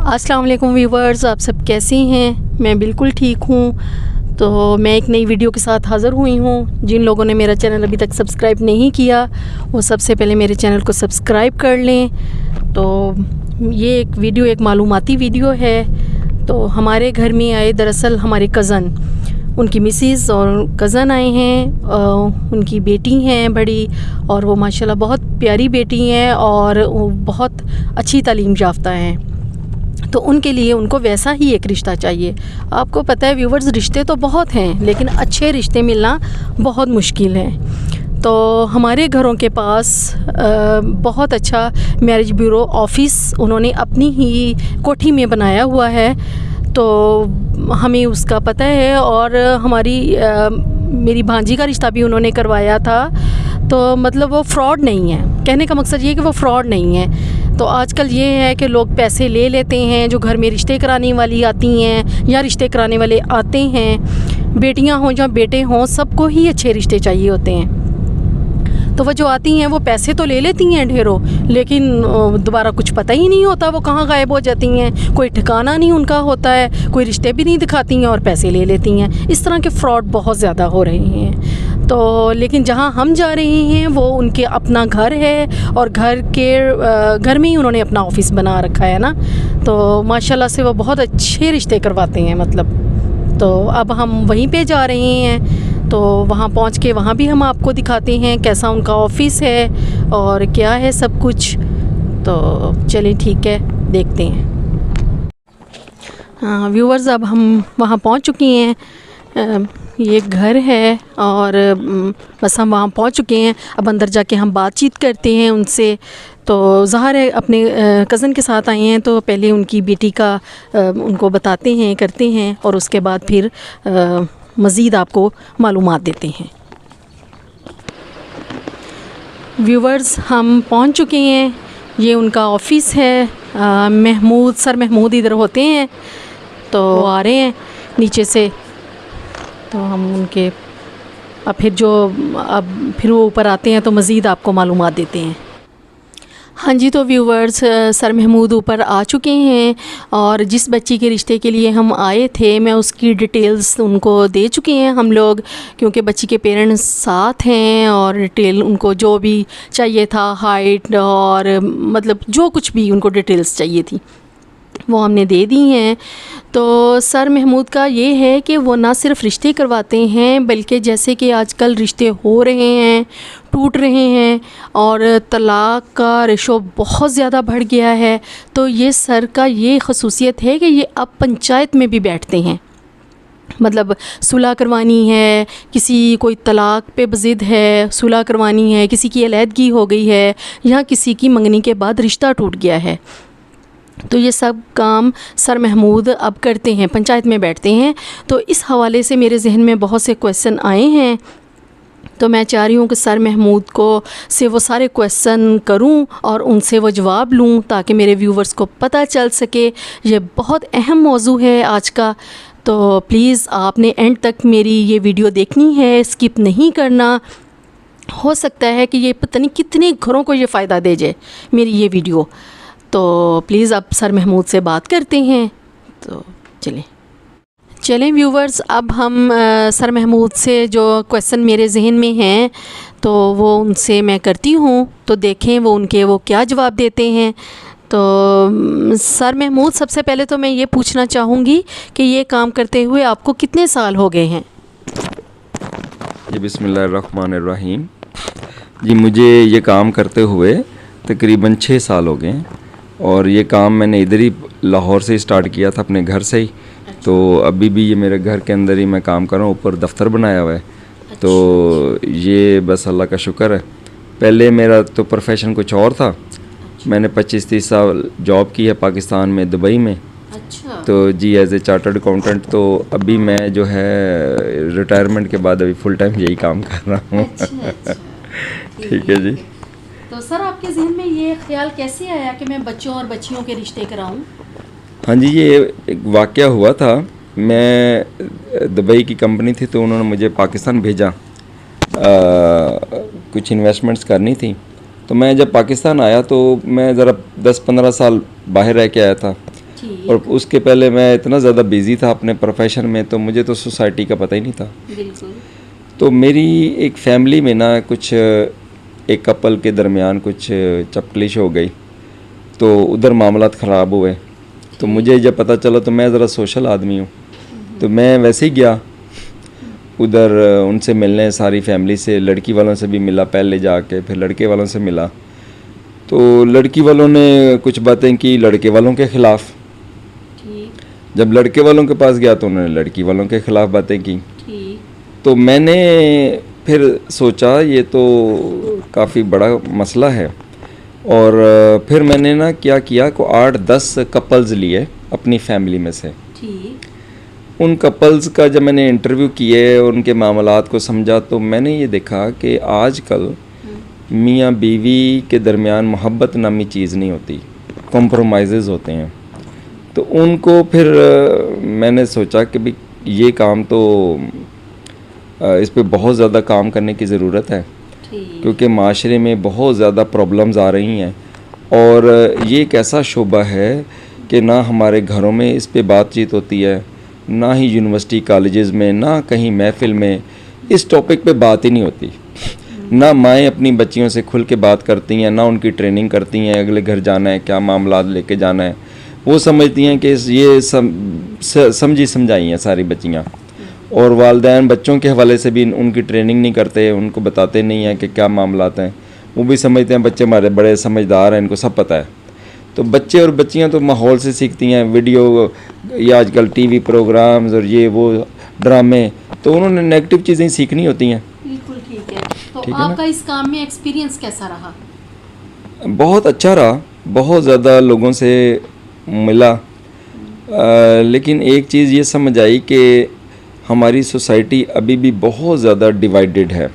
अस्सलाम वालेकुम व्यूवर्स, आप सब कैसे हैं? मैं बिल्कुल ठीक हूँ। तो मैं एक नई वीडियो के साथ हाज़िर हुई हूँ। जिन लोगों ने मेरा चैनल अभी तक सब्सक्राइब नहीं किया वो सबसे पहले मेरे चैनल को सब्सक्राइब कर लें। तो ये एक वीडियो एक मालूमाती वीडियो है। तो हमारे घर में आए दरअसल हमारे कज़न, उनकी मिसेस और कज़न आए हैं। उनकी बेटी हैं बड़ी, और वो माशाल्लाह बहुत प्यारी बेटी हैं और वो बहुत अच्छी तालीम याफ्ता हैं। तो उनके लिए उनको वैसा ही एक रिश्ता चाहिए। आपको पता है व्यूवर्स, रिश्ते तो बहुत हैं लेकिन अच्छे रिश्ते मिलना बहुत मुश्किल है। तो हमारे घरों के पास बहुत अच्छा मैरिज ब्यूरो ऑफ़िस उन्होंने अपनी ही कोठी में बनाया हुआ है। तो हमें उसका पता है, और मेरी भांजी का रिश्ता भी उन्होंने करवाया था। तो मतलब वो फ्रॉड नहीं है। कहने का मकसद ये है कि वो फ्रॉड नहीं है। तो आजकल ये है कि लोग पैसे ले लेते हैं, जो घर में रिश्ते कराने वाली आती हैं या रिश्ते कराने वाले आते हैं, बेटियां हों या बेटे हों, सबको ही अच्छे रिश्ते चाहिए होते हैं। तो वो जो आती हैं वो पैसे तो ले लेती हैं ढेरों, लेकिन दोबारा कुछ पता ही नहीं होता वो कहाँ गायब हो जाती हैं। कोई ठिकाना नहीं उनका होता है, कोई रिश्ते भी नहीं दिखाती हैं और पैसे ले लेती हैं। इस तरह के फ़्रॉड बहुत ज़्यादा हो रहे हैं। तो लेकिन जहाँ हम जा रहे हैं वो उनके अपना घर है, और घर में ही उन्होंने अपना ऑफ़िस बना रखा है ना। तो माशाल्लाह से वो बहुत अच्छे रिश्ते करवाते हैं मतलब। तो अब हम वहीं पे जा रहे हैं। तो वहाँ पहुँच के वहाँ भी हम आपको दिखाते हैं कैसा उनका ऑफ़िस है और क्या है सब कुछ। तो चलिए ठीक है, देखते हैं। व्यूवर्स, अब हम वहाँ पहुँच चुके हैं। ये घर है और बस हम वहाँ पहुँच चुके हैं। अब अंदर जाके हम बातचीत करते हैं उनसे। तो ज़ाहिर है अपने कज़न के साथ आए हैं, तो पहले उनकी बेटी का उनको बताते हैं, करते हैं, और उसके बाद फिर मज़ीद आपको मालूमात देते हैं। व्यूवर्स, हम पहुंच चुके हैं। ये उनका ऑफ़िस है। सर महमूद इधर होते हैं, तो आ रहे हैं नीचे से। तो हम उनके फिर वो ऊपर आते हैं तो मज़ीद आपको मालूमात देते हैं। हाँ जी, तो व्यूवर्स, सर महमूद ऊपर आ चुके हैं, और जिस बच्ची के रिश्ते के लिए हम आए थे मैं उसकी डिटेल्स उनको दे चुके हैं हम लोग, क्योंकि बच्ची के पेरेंट्स साथ हैं, और डिटेल उनको जो भी चाहिए था, हाइट और मतलब जो कुछ भी उनको डिटेल्स चाहिए थी वो हमने दे दी हैं। तो सर महमूद का ये है कि वो ना सिर्फ़ रिश्ते करवाते हैं, बल्कि जैसे कि आजकल रिश्ते हो रहे हैं, टूट रहे हैं, और तलाक़ का रेशो बहुत ज़्यादा बढ़ गया है। तो ये सर का ये ख़ुसूसियत है कि ये अब पंचायत में भी बैठते हैं। मतलब सुलह करवानी है, कोई तलाक़ पे बज़िद है, सुलह करवानी है, किसी की अलहदगी हो गई है, या किसी की मंगनी के बाद रिश्ता टूट गया है, तो ये सब काम सर महमूद अब करते हैं, पंचायत में बैठते हैं। तो इस हवाले से मेरे जहन में बहुत से क्वेश्चन आए हैं। तो मैं चाह रही हूँ कि सर महमूद से वो सारे क्वेश्चन करूँ और उनसे वो जवाब लूँ, ताकि मेरे व्यूवर्स को पता चल सके। ये बहुत अहम मौजू है आज का। तो प्लीज़ आपने एंड तक मेरी ये वीडियो देखनी है, स्किप नहीं करना। हो सकता है कि ये पता नहीं कितने घरों को ये फ़ायदा दे जाए मेरी ये वीडियो। तो प्लीज़ अब सर महमूद से बात करते हैं। तो चलें व्यूवर्स, अब हम सर महमूद से जो क्वेश्चन मेरे जहन में हैं तो वो उनसे मैं करती हूँ, तो देखें वो क्या जवाब देते हैं। तो सर महमूद, सबसे पहले तो मैं ये पूछना चाहूँगी कि ये काम करते हुए आपको कितने साल हो गए हैं? जी बिस्मिल्लाहिर्रहमानिर्रहीम। जी मुझे ये काम करते हुए तकरीबन 6 साल हो गए हैं, और ये काम मैंने इधर ही लाहौर से स्टार्ट किया था, अपने घर से ही। तो अभी भी ये मेरे घर के अंदर ही मैं काम कर रहा हूँ, ऊपर दफ्तर बनाया हुआ है। तो ये बस अल्लाह का शुक्र है। पहले मेरा तो प्रोफेशन कुछ और था। मैंने 25-30 साल जॉब की है पाकिस्तान में, दुबई में। अच्छा। तो जी एज ए चार्टर्ड अकाउंटेंट। तो अभी मैं जो है रिटायरमेंट के बाद अभी फुल टाइम यही काम कर रहा हूँ। अच्छा। ठीक है जी। तो सर, आपके जहन में ये ख्याल कैसे आया कि मैं बच्चों और बच्चियों के रिश्ते कराऊं? हाँ जी, ये एक वाक़या हुआ था। मैं दुबई की कंपनी थी, तो उन्होंने मुझे पाकिस्तान भेजा। कुछ इन्वेस्टमेंट्स करनी थी। तो मैं जब पाकिस्तान आया तो मैं ज़रा 10-15 साल बाहर रह के आया था। ठीक। और उसके पहले मैं इतना ज़्यादा बिज़ी था अपने प्रोफेशन में, तो मुझे तो सोसाइटी का पता ही नहीं था। बिल्कुल। तो मेरी एक फैमिली में ना कुछ एक कपल के दरमियान कुछ चपकलिश हो गई, तो उधर मामलात ख़राब हुए। तो मुझे जब पता चला, तो मैं ज़रा सोशल आदमी हूँ, तो मैं वैसे ही गया उधर उनसे मिलने, सारी फैमिली से, लड़की वालों से भी मिला पहले जाके, फिर लड़के वालों से मिला। तो लड़की वालों ने कुछ बातें की लड़के वालों के ख़िलाफ़। ठीक। जब लड़के वालों के पास गया तो उन्होंने लड़की वालों के ख़िलाफ़ बातें की। ठीक। तो मैंने फिर सोचा ये तो काफ़ी बड़ा मसला है, और फिर मैंने ना क्या किया को 8-10 कपल्स लिए अपनी फैमिली में से। ठीक। उन कपल्स का जब मैंने इंटरव्यू किए, उनके मामलात को समझा, तो मैंने ये देखा कि आजकल मियाँ बीवी के दरमियान मोहब्बत नामी चीज़ नहीं होती, कॉम्प्रोमाइज़ होते हैं। तो उनको फिर मैंने सोचा कि भाई ये काम तो इस पे बहुत ज़्यादा काम करने की ज़रूरत है, ठीक। क्योंकि माशरे में बहुत ज़्यादा प्रॉब्लम्स आ रही हैं, और ये एक ऐसा शोबा है कि ना हमारे घरों में इस पे बातचीत होती है, ना ही यूनिवर्सिटी कॉलेजेस में, ना कहीं महफ़िल में इस टॉपिक पे बात ही नहीं होती। ना माएँ अपनी बच्चियों से खुल के बात करती हैं, ना उनकी ट्रेनिंग करती हैं, अगले घर जाना है क्या मामलात लेके जाना है। वो समझती हैं कि ये समझी समझाई हैं सारी बच्चियाँ, और वालिदैन बच्चों के हवाले से भी उनकी ट्रेनिंग नहीं करते, उनको बताते नहीं हैं कि क्या मामलात हैं। वो भी समझते हैं बच्चे हमारे बड़े समझदार हैं, इनको सब पता है। तो बच्चे और बच्चियाँ तो माहौल से सीखती हैं, वीडियो या आजकल टीवी प्रोग्राम्स और ये वो ड्रामे, तो उन्होंने नेगेटिव चीज़ें सीखनी होती हैं। बिल्कुल ठीक है। तो ठीक है ना? आपका इस काम में एक्सपीरियंस कैसा रहा? बहुत अच्छा रहा, बहुत ज़्यादा लोगों से मिला, लेकिन एक चीज़ ये समझ आई कि हमारी सोसाइटी अभी भी बहुत ज़्यादा डिवाइडेड है।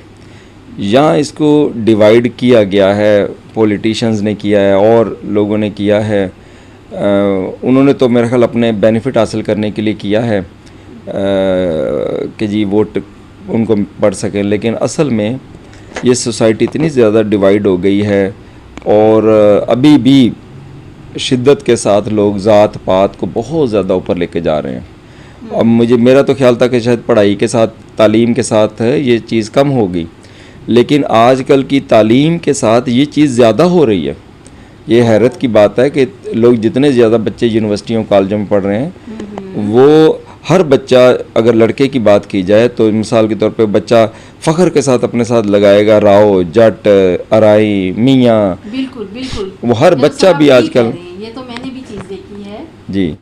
यहाँ इसको डिवाइड किया गया है, पॉलिटिशियंस ने किया है और लोगों ने किया है। उन्होंने तो मेरे ख्याल अपने बेनिफिट हासिल करने के लिए किया है कि जी वोट उनको पड़ सकें, लेकिन असल में ये सोसाइटी इतनी ज़्यादा डिवाइड हो गई है, और अभी भी शिद्दत के साथ लोग ज़ात पात को बहुत ज़्यादा ऊपर लेके जा रहे हैं। अब मेरा तो ख्याल था कि शायद पढ़ाई के साथ, तालीम के साथ ये चीज़ कम होगी, लेकिन आजकल की तालीम के साथ ये चीज़ ज़्यादा हो रही है। ये हैरत की बात है कि लोग जितने ज़्यादा बच्चे यूनिवर्सिटियों कॉलेजों में पढ़ रहे हैं, वो हर बच्चा, अगर लड़के की बात की जाए तो मिसाल के तौर पे बच्चा फ़ख्र के साथ अपने साथ लगाएगा राव, जट, अराई, मियाँ। बिल्कुल बिल्कुल। वो हर बच्चा भी आजकल, ये तो मैंने भी चीज़ देखी है जी।